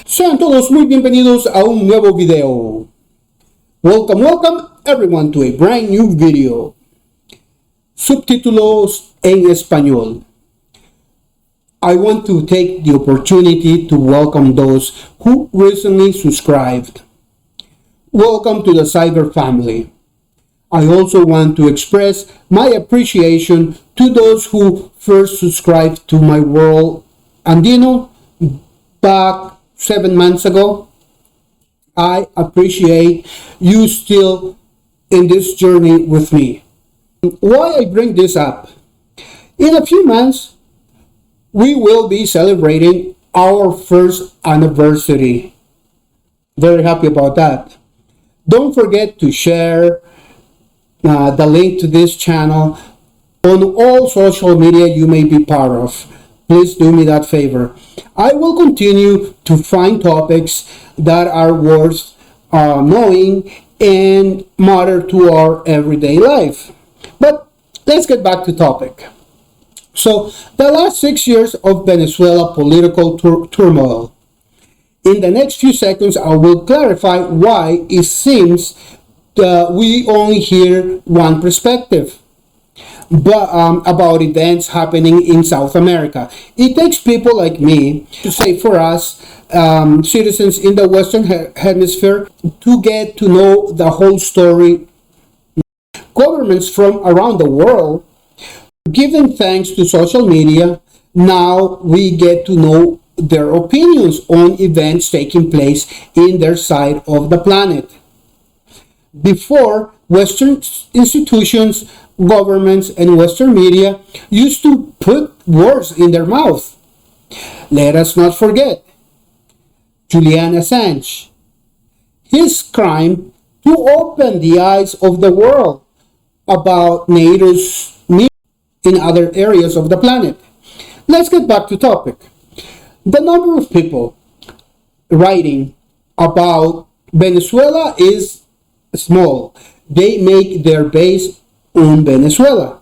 Sean todos muy bienvenidos a un nuevo video. Welcome everyone to a brand new video. Subtítulos en español. I want to take the opportunity to welcome those who recently subscribed. Welcome to the cyber family. I also want to express my appreciation to those who first subscribed to my World Andino back 7 months ago. I appreciate you still in this journey with me. Why I bring this up? In a few months, we will be celebrating our first anniversary. Very happy about that. Don't forget to share the link to this channel on all social media you may be part of. Please do me that favor. I will continue to find topics that are worth knowing and matter to our everyday life. But let's get back to topic. So, the last 6 years of Venezuela political turmoil. In the next few seconds, I will clarify why it seems that we only hear one perspective about events happening in South America. It takes people like me to say for us, citizens in the Western Hemisphere, to get to know the whole story. Governments from around the world, given thanks to social media, now we get to know their opinions on events taking place in their side of the planet. Before, Western institutions, governments, and Western media used to put words in their mouth. Let us not forget Julian Assanje, his crime to open the eyes of the world about NATO's in other areas of the planet. Let's get back to topic. The number of people writing about Venezuela is small. They make their base on Venezuela.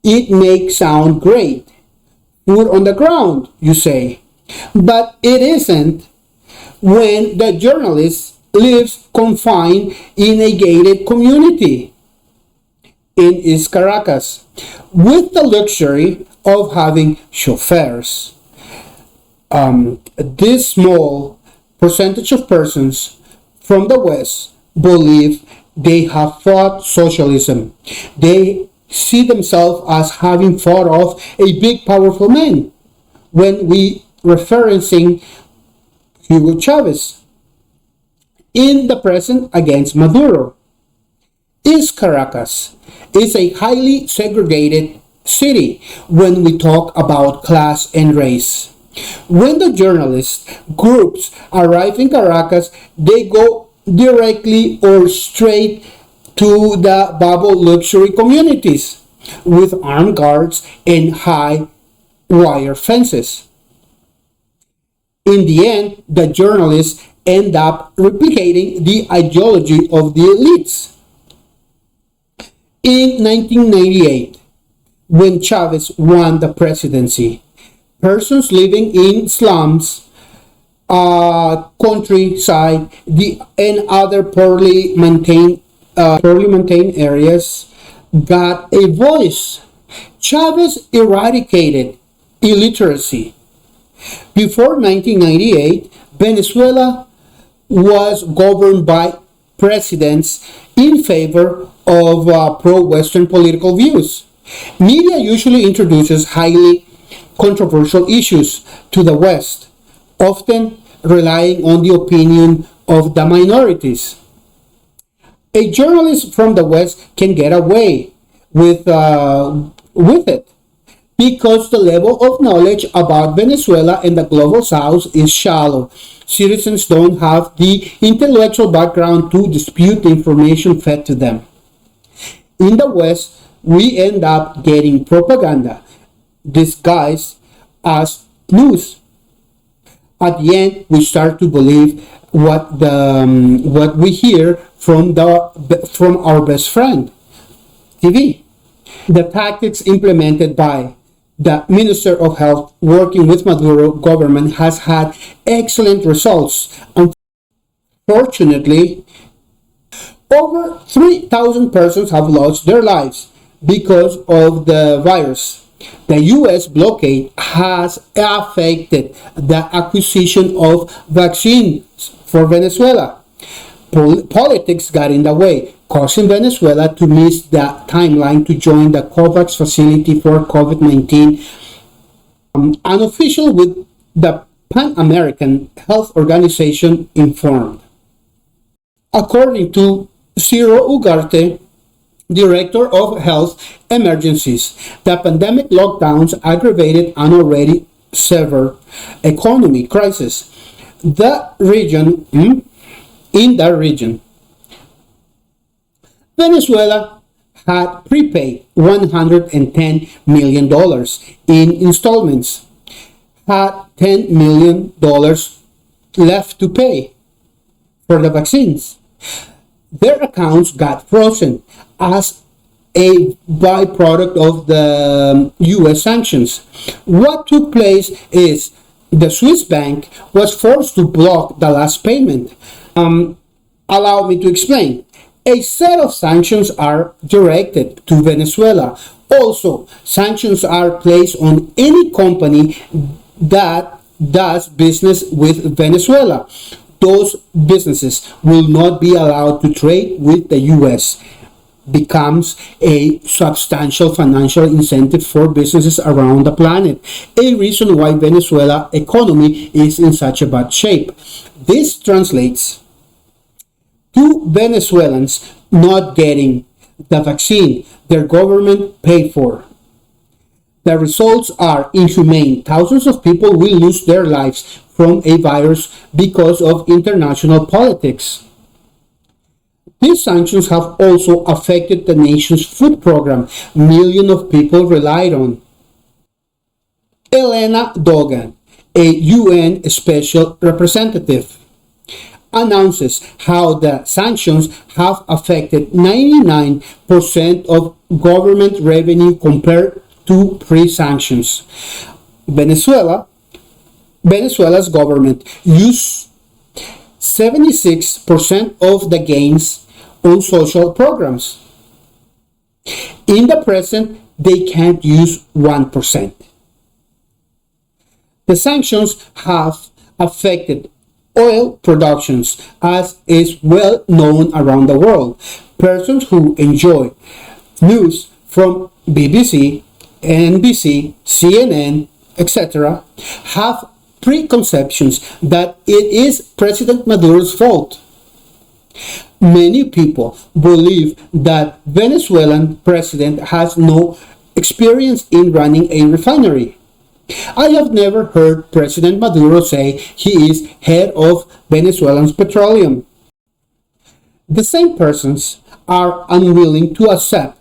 It makes sound great. Food on the ground, you say. But it isn't when the journalist lives confined in a gated community in East Caracas with the luxury of having chauffeurs. This small percentage of persons from the West believe they have fought socialism. They see themselves as having fought off a big powerful man when we referencing Hugo Chavez in the present against Maduro. East Caracas is a highly segregated city when we talk about class and race. When the journalist groups arrive in Caracas, they go directly or straight to the bubble luxury communities with armed guards and high wire fences. In the end, the journalists end up replicating the ideology of the elites. In 1998, when Chavez won the presidency, persons living in slums, countryside, and other poorly maintained areas got a voice. Chavez eradicated illiteracy. Before 1998, Venezuela was governed by presidents in favor of pro-Western political views. Media usually introduces highly controversial issues to the West, often relying on the opinion of the minorities. A journalist from the West can get away with it because the level of knowledge about Venezuela and the global South is shallow. Citizens don't have the intellectual background to dispute the information fed to them. In the West, we end up getting propaganda disguised as news. At the end, we start to believe what we hear from our best friend, TV. The tactics implemented by The Minister of Health working with Maduro government has had excellent results. Unfortunately, over 3,000 persons have lost their lives because of the virus. The U.S. blockade has affected the acquisition of vaccines for Venezuela. Politics got in the way, causing Venezuela to miss the timeline to join the COVAX facility for COVID-19. An official with the Pan American Health Organization informed. According to Ciro Ugarte, Director of Health Emergencies, the pandemic lockdowns aggravated an already severe economic crisis. In the region, Venezuela had prepaid $110 million in installments, had $10 million left to pay for the vaccines. Their accounts got frozen as a byproduct of the U.S. sanctions. What took place is the Swiss bank was forced to block the last payment. Allow me to explain. A set of sanctions are directed to Venezuela. Also, sanctions are placed on any company that does business with Venezuela. Those businesses will not be allowed to trade with the U.S. Becomes a substantial financial incentive for businesses around the planet, a reason why Venezuela economy is in such a bad shape. This translates to Venezuelans not getting the vaccine their government paid for. The results are inhumane. Thousands of people will lose their lives from a virus because of international politics. These sanctions have also affected the nation's food program millions of people relied on. Elena Dogan, a UN Special Representative, announces how the sanctions have affected 99% of government revenue compared to pre-sanctions. Venezuela's government used 76% of the gains on social programs. In the present, they can't use 1%. The sanctions have affected oil productions, as is well known around the world. Persons who enjoy news from BBC, NBC, CNN, etc., have preconceptions that it is President Maduro's fault. Many people believe that Venezuelan president has no experience in running a refinery. I have never heard President Maduro say he is head of Venezuelan petroleum. The same persons are unwilling to accept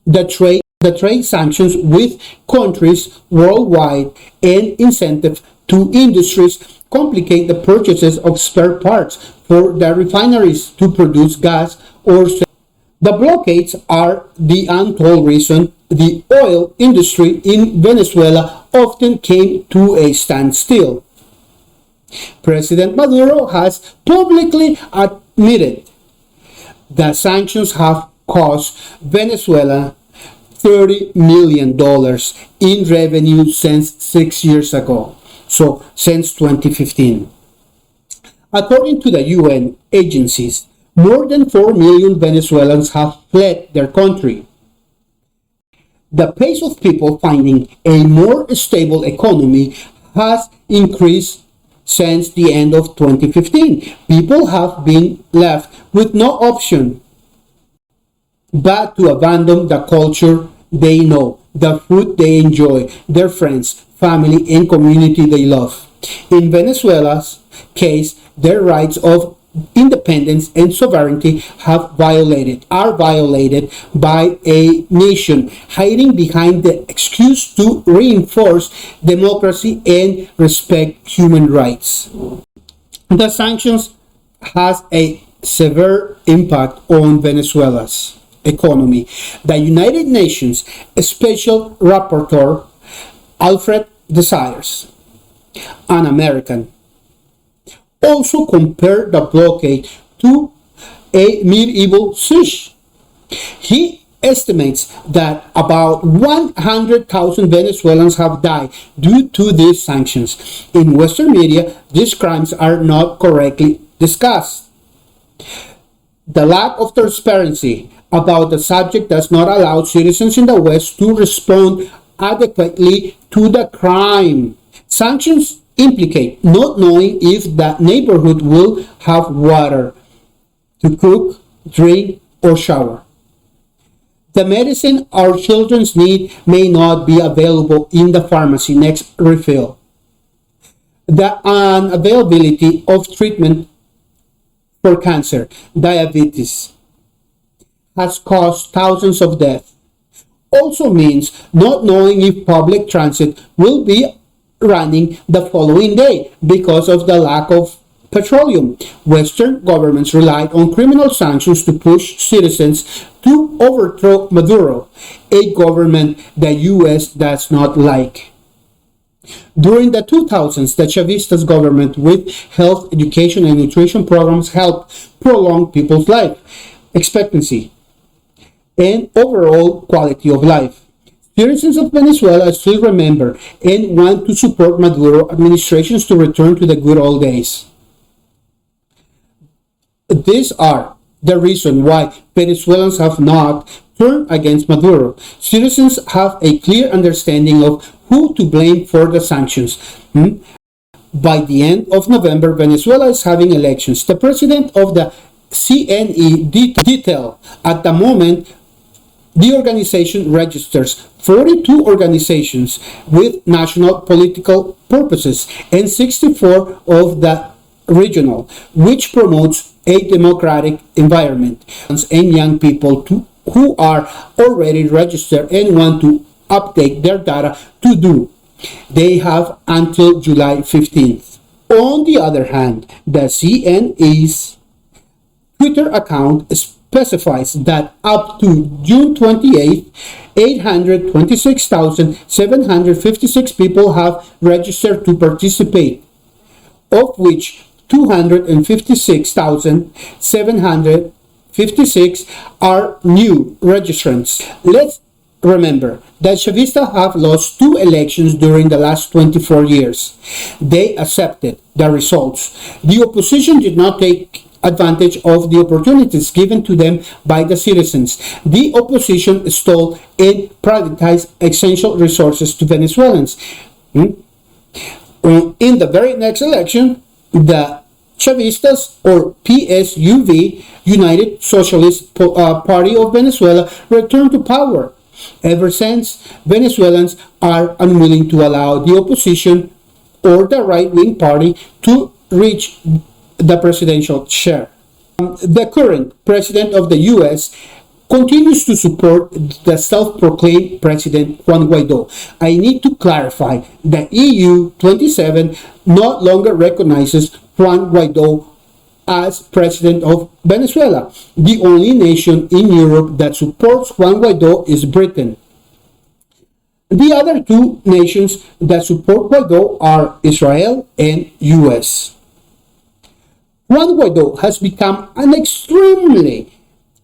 the trade sanctions with countries worldwide, and incentive to industries complicate the purchases of spare parts for the refineries to produce gas or the blockades are the untold reason the oil industry in Venezuela often came to a standstill. President Maduro has publicly admitted that sanctions have cost Venezuela $30 million in revenue since 6 years ago, so since 2015. According to the UN agencies, more than 4 million Venezuelans have fled their country. The pace of people finding a more stable economy has increased since the end of 2015. People have been left with no option but to abandon the culture they know, the food they enjoy, their friends, family, and community they love. In Venezuela's case, their rights of independence and sovereignty are violated by a nation hiding behind the excuse to reinforce democracy and respect human rights. The sanctions has a severe impact on Venezuela's economy. The United Nations Special Rapporteur Alfred Desires, an American, also compared the blockade to a medieval siege. He estimates that about 100,000 Venezuelans have died due to these sanctions. In Western media, these crimes are not correctly discussed. The lack of transparency about the subject does not allow citizens in the West to respond adequately to the crime. Sanctions implicate not knowing if the neighborhood will have water to cook, drink, or shower. The medicine our children need may not be available in the pharmacy next refill. The unavailability of treatment for cancer, diabetes, has caused thousands of deaths. Also means not knowing if public transit will be running the following day because of the lack of petroleum. Western governments relied on criminal sanctions to push citizens to overthrow Maduro, a government the U.S. does not like. During the 2000s, the Chavistas government with health, education, and nutrition programs helped prolong people's life expectancy and overall quality of life. Citizens of Venezuela still remember and want to support Maduro administrations to return to the good old days. These are the reason why Venezuelans have not turned against Maduro. Citizens have a clear understanding of who to blame for the sanctions. By the end of November, Venezuela is having elections. The president of the CNE detail at the moment the organization registers 42 organizations with national political purposes and 64 of the regional, which promotes a democratic environment and young people who are already registered and want to update their data to do. They have until July 15th. On the other hand, the CNE's Twitter account specifies that up to June 28th, 826,756 people have registered to participate, of which 256,756 are new registrants. Let's remember that Chavistas have lost 2 elections during the last 24 years. They accepted the results. The opposition did not take advantage of the opportunities given to them by the citizens. The opposition stole and privatized essential resources to Venezuelans. In the very next election, the Chavistas, or PSUV, United Socialist Party of Venezuela, returned to power. Ever since, Venezuelans are unwilling to allow the opposition or the right-wing party to reach the presidential chair. The current president of the U.S. continues to support the self-proclaimed President Juan Guaido. I need to clarify that EU 27 no longer recognizes Juan Guaido as president of Venezuela. The only nation in Europe that supports Juan Guaido is Britain. The other 2 nations that support Guaido are Israel and US. Juan Guaido has become an extremely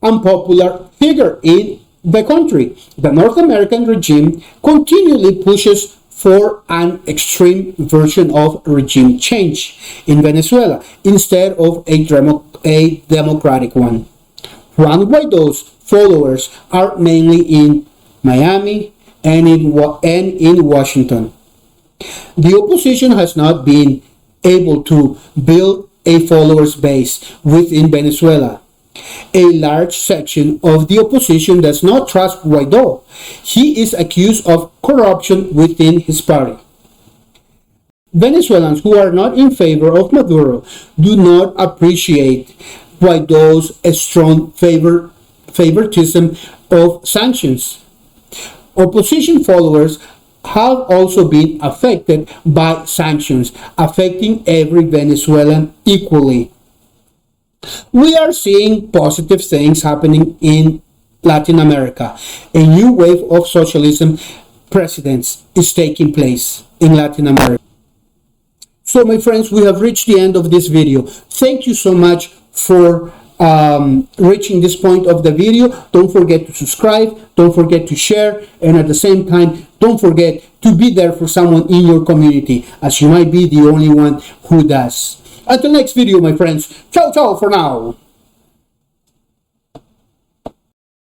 unpopular figure in the country. The North American regime continually pushes for an extreme version of regime change in Venezuela instead of a democratic one. Juan Guaido's followers are mainly in Miami and in Washington. The opposition has not been able to build a followers base within Venezuela. A large section of the opposition does not trust Guaido. He is accused of corruption within his party. Venezuelans who are not in favor of Maduro do not appreciate Guaido's strong favoritism of sanctions. Opposition followers have also been affected by sanctions, affecting every Venezuelan equally. We are seeing positive things happening in Latin America. A new wave of socialism presidents is taking place in Latin America. So my friends, we have reached the end of this video. Thank you so much for reaching this point of the video. Don't forget to subscribe, don't forget to share, and at the same time, don't forget to be there for someone in your community, as you might be the only one who does. Until next video, my friends. Ciao, ciao for now.